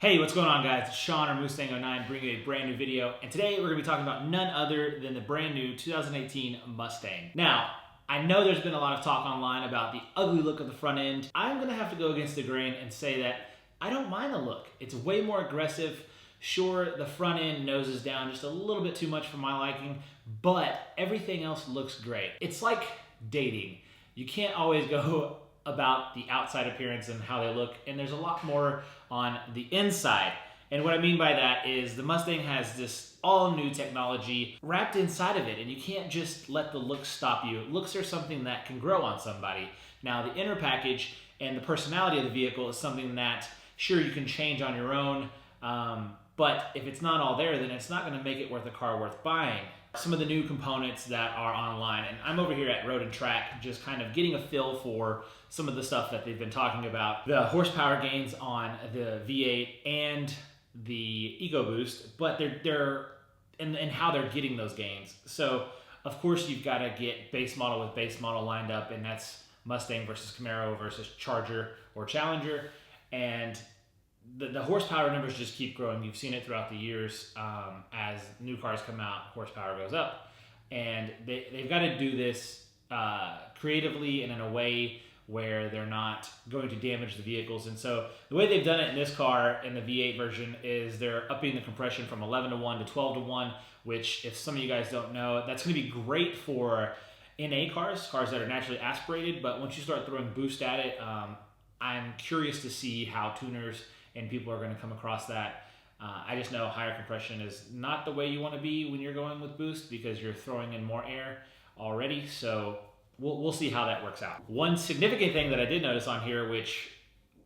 Hey, what's going on, guys? It's Sean or Mustang 09 bringing you a brand new video, and today we're going to be talking about none other than the brand new 2018 Mustang. Now, I know there's been a lot of talk online about the ugly look of the front end. I'm going to have to go against the grain and say that I don't mind the look. It's way more aggressive. Sure, the front end noses down just a little bit too much for my liking, but everything else looks great. It's like dating. You can't always go about the outside appearance and how they look, and there's a lot more on the inside. And what I mean by that is the Mustang has this all new technology wrapped inside of it, and you can't just let the looks stop you. Looks are something that can grow on somebody. Now, the inner package and the personality of the vehicle is something that, sure, you can change on your own, but if it's not all there, then it's not going to make it worth a car worth buying. Some of the new components that are online, and I'm over here at Road and Track just kind of getting a feel for some of the stuff that they've been talking about. The horsepower gains on the V8 and the EcoBoost, but they're and how they're getting those gains. So of course you've got to get base model with base model lined up, and that's Mustang versus Camaro versus Charger or Challenger, and the horsepower numbers just keep growing. You've seen it throughout the years. As new cars come out, horsepower goes up. And they've got to do this creatively and in a way where they're not going to damage the vehicles. And so the way they've done it in this car, in the V8 version, is they're upping the compression from 11 to 1 to 12 to 1, which, if some of you guys don't know, that's going to be great for NA cars that are naturally aspirated. But once you start throwing boost at it, I'm curious to see how tuners and people are going to come across that. I just know higher compression is not the way you want to be when you're going with boost, because you're throwing in more air already. So we'll see how that works out. One significant thing that I did notice on here, which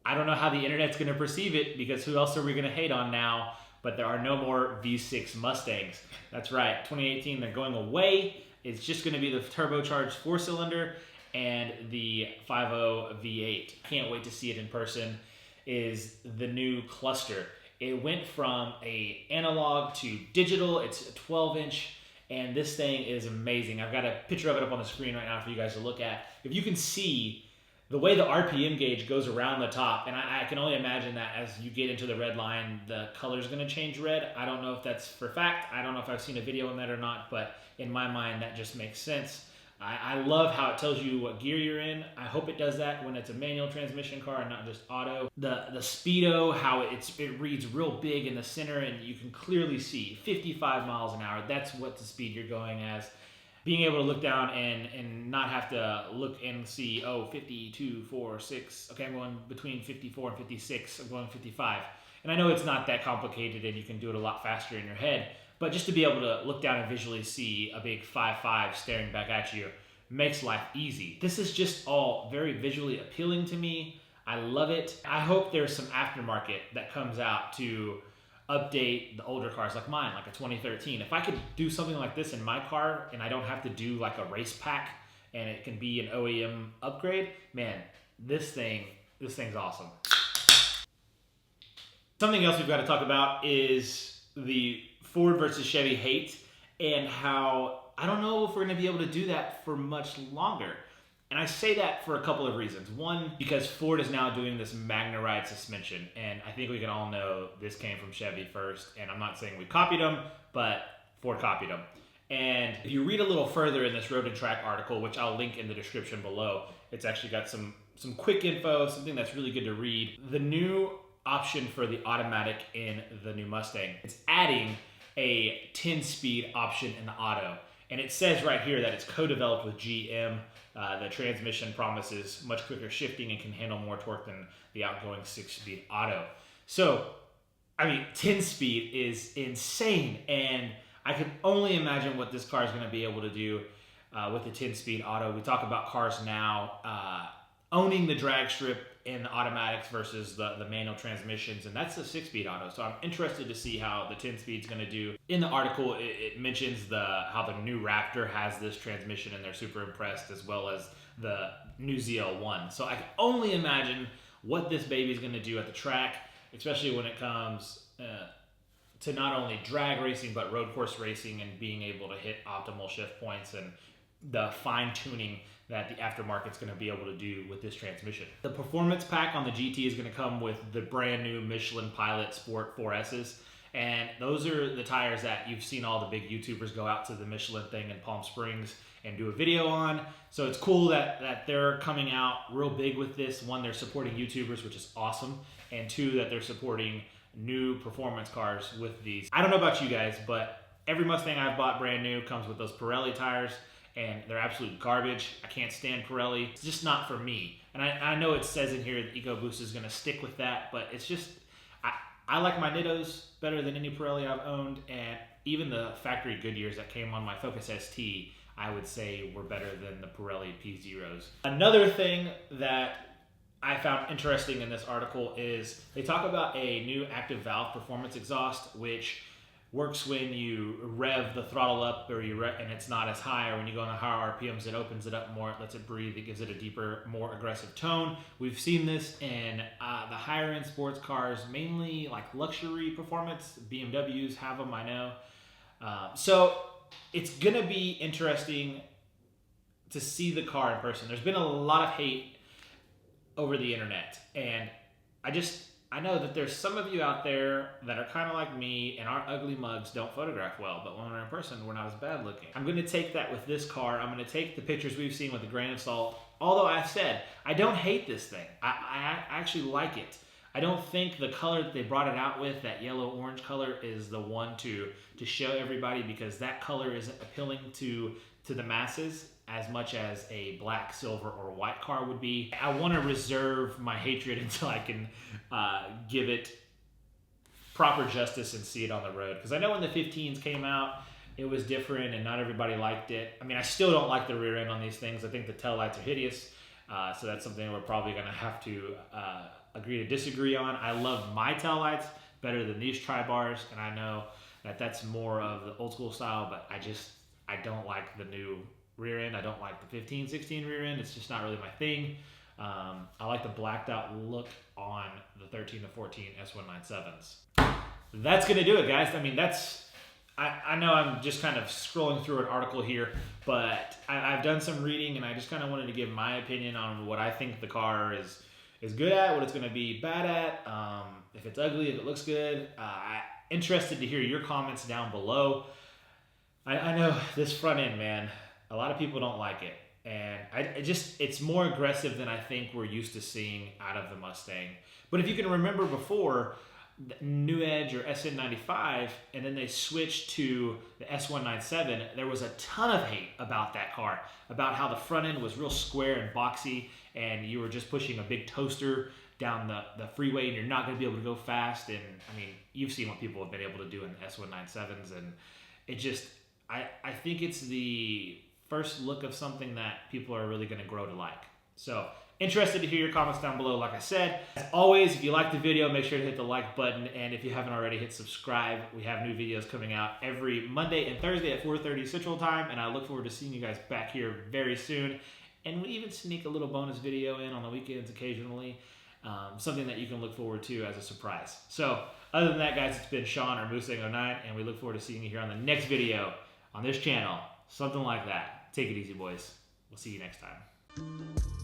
I don't know how the internet's going to perceive it, because who else are we going to hate on now? But there are no more V6 Mustangs. That's right, 2018, they're going away. It's just going to be the turbocharged 4-cylinder and the 5.0 V8. Can't wait to see it in person. Is the new cluster. It went from a analog to digital. It's a 12-inch, and this thing is amazing. I've got a picture of it up on the screen right now for you guys to look at. If you can see the way the RPM gauge goes around the top, and I can only imagine that as you get into the red line, the color is going to change red. I don't know if that's for fact. I don't know if I've seen a video on that or not, but in my mind, that just makes sense. I love how it tells you what gear you're in. I hope it does that when it's a manual transmission car and not just auto. The speedo, how it reads real big in the center, and you can clearly see 55 miles an hour. That's what the speed you're going as. Being able to look down and not have to look and see, oh, 52, 4, 6. Okay, I'm going between 54 and 56. I'm going 55. And I know it's not that complicated, and you can do it a lot faster in your head. But just to be able to look down and visually see a big 5.5 staring back at you makes life easy. This is just all very visually appealing to me. I love it. I hope there's some aftermarket that comes out to update the older cars like mine, like a 2013. If I could do something like this in my car and I don't have to do like a race pack and it can be an OEM upgrade, man, this thing's awesome. Something else we've got to talk about is the Ford versus Chevy hate, and how I don't know if we're going to be able to do that for much longer. And I say that for a couple of reasons. One, because Ford is now doing this Magna Ride suspension, and I think we can all know this came from Chevy first, and I'm not saying we copied them, but Ford copied them. And if you read a little further in this Road and Track article, which I'll link in the description below, it's actually got some quick info, something that's really good to read. The new option for the automatic in the new Mustang, it's adding a 10-speed option in the auto. And it says right here that it's co-developed with GM. The transmission promises much quicker shifting and can handle more torque than the outgoing 6-speed auto. So, I mean, 10-speed is insane. And I can only imagine what this car is going to be able to do with the 10-speed auto. We talk about cars now owning the drag strip in the automatics versus the manual transmissions, and that's the 6-speed auto. So I'm interested to see how the 10-speed is going to do. In the article, it mentions how the new Raptor has this transmission, and they're super impressed, as well as the new ZL1. So I can only imagine what this baby is going to do at the track, especially when it comes to not only drag racing but road course racing, and being able to hit optimal shift points and the fine tuning that the aftermarket's going to be able to do with this transmission. The performance pack on the GT is going to come with the brand new Michelin Pilot Sport 4S's. And those are the tires that you've seen all the big YouTubers go out to the Michelin thing in Palm Springs and do a video on. So it's cool that they're coming out real big with this. One, they're supporting YouTubers, which is awesome. And two, that they're supporting new performance cars with these. I don't know about you guys, but every Mustang I've bought brand new comes with those Pirelli tires, and they're absolute garbage. I can't stand Pirelli. It's just not for me. And I know it says in here that EcoBoost is gonna stick with that, but it's just, I like my Nittos better than any Pirelli I've owned, and even the factory Goodyears that came on my Focus ST, I would say were better than the Pirelli P0s. Another thing that I found interesting in this article is they talk about a new active valve performance exhaust, which works when you rev the throttle up or and it's not as high, or when you go on the higher RPMs, it opens it up more, it lets it breathe, it gives it a deeper, more aggressive tone. We've seen this in the higher end sports cars, mainly like luxury performance. BMWs have them, I know. So it's gonna be interesting to see the car in person. There's been a lot of hate over the internet, and I know that there's some of you out there that are kind of like me, and our ugly mugs don't photograph well, but when we're in person, we're not as bad looking. I'm going to take that with this car. I'm going to take the pictures we've seen with a grain of salt. Although I said, I don't hate this thing. I actually like it. I don't think the color that they brought it out with, that yellow-orange color, is the one to show everybody, because that color isn't appealing to the masses as much as a black, silver, or white car would be. I want to reserve my hatred until I can give it proper justice and see it on the road. Because I know when the 15s came out, it was different and not everybody liked it. I mean, I still don't like the rear end on these things. I think the tail lights are hideous. So that's something we're probably going to have to agree to disagree on. I love my tail lights better than these tri-bars, and I know that that's more of the old school style, but I don't like the new rear end. I don't like the 15, 16 rear end. It's just not really my thing. I like the blacked out look on the 13 to 14 S197s. That's going to do it, guys. I mean, I know I'm just kind of scrolling through an article here, but I've done some reading, and I just kind of wanted to give my opinion on what I think the car is good at, what it's going to be bad at, if it's ugly, if it looks good. I'm interested to hear your comments down below. I know this front end, man, a lot of people don't like it. And it's more aggressive than I think we're used to seeing out of the Mustang. But if you can remember before, the New Edge or SN95, and then they switched to the S197, there was a ton of hate about that car, about how the front end was real square and boxy, and you were just pushing a big toaster down the freeway, and you're not going to be able to go fast. And I mean, you've seen what people have been able to do in the S197s, and it just, I think it's the first look of something that people are really going to grow to like. So interested to hear your comments down below. Like I said, as always, if you like the video, make sure to hit the like button, and if you haven't already, hit subscribe. We have new videos coming out every Monday and Thursday at 4:30 Central Time, and I look forward to seeing you guys back here very soon. And we even sneak a little bonus video in on the weekends occasionally, something that you can look forward to as a surprise. So other than that, guys, it's been Sean or Mustang09, and we look forward to seeing you here on the next video on this channel, something like that. Take it easy, boys. We'll see you next time.